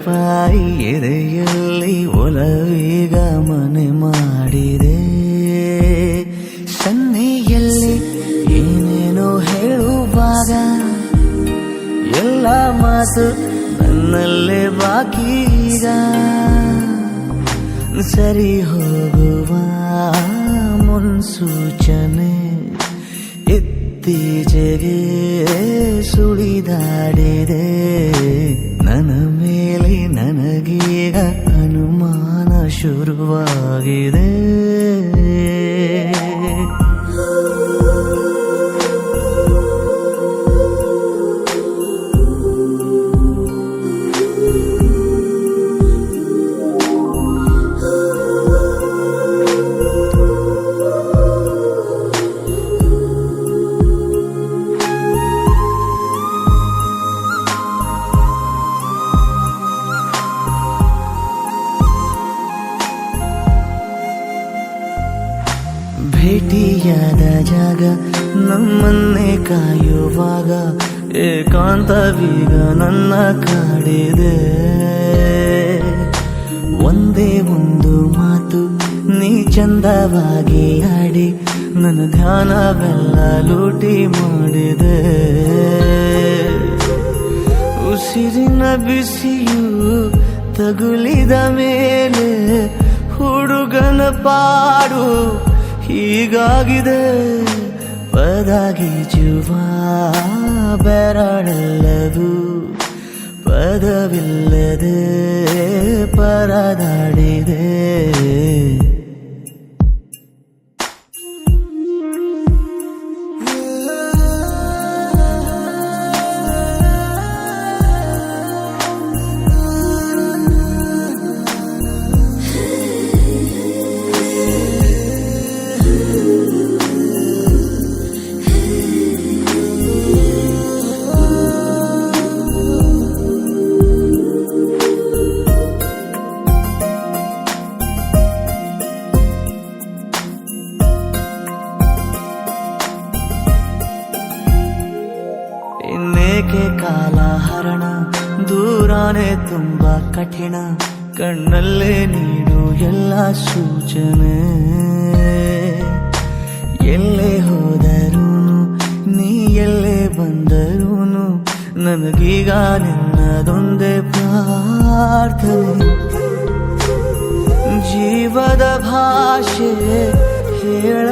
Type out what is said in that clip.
ತಡಪಾಯಿ ಎದೆಯಲ್ಲಿ ಒಲವೀಗ ಮನೆ ಮಾಡಿದೆ. ಸನ್ನೆಯಲ್ಲಿ ಏನೇನೋ ಹೇಳುವಾಗ ಎಲ್ಲ ಮಾತು ನನ್ನಲ್ಲೇ ಬಾಕಿ ಈಗ. ಸರಿ ಹೋಗುವ ಮುನ್ಸೂಚನೆ ಇತ್ತೀಚೆಗೆ ಸುಳಿದಾಡಿದೆ. ನನ್ನ ಮೇಲೆ ನನಗೀಗ ಅನುಮಾನ ಶುರುವಾಗಿದೆ. ಭೇಟಿಯಾದ ಜಾಗ ನಮ್ಮನ್ನೇ ಕಾಯುವಾಗ ಏಕಾಂತವೀಗ ನನ್ನ ಕಾಡಿದೆ. ಒಂದೇ ಒಂದು ಮಾತು ನೀ ಚಂದವಾಗಿ ಆಡಿ ನನ್ನ ಧ್ಯಾನವೆಲ್ಲ ಲೂಟಿ ಮಾಡಿದೆ. ಉಸಿರಿನ ಬಿಸಿಯು ತಗುಲಿದ ಮೇಲೆ ಹುಡುಗನ ಪಾಡು ಹೀಗಾಗಿದೆ. ಪದಗೀಜುವ ಬೆರಳೆಲ್ಲವೂ ಪದವಿಲ್ಲದೆ ಪರದಾಡಿದೆ. ಇನ್ನೇಕೆ ಕಾಲ ಹರಣ ದೂರಾನೆ ತುಂಬಾ ಕಠಿಣ. ಕಣ್ಣಲ್ಲೇ ನೀಡು ಎಲ್ಲ ಸೂಚನೆ. ಎಲ್ಲೇ ಹೋದರೂನು ನೀ ಎಲ್ಲೇ ಬಂದರೂನು ನನಗೀಗ ನಿನ್ನದೊಂದೇ ಪ್ರಾರ್ಥನೆ. ಜೀವದ ಭಾಷೆ ಹೇಳ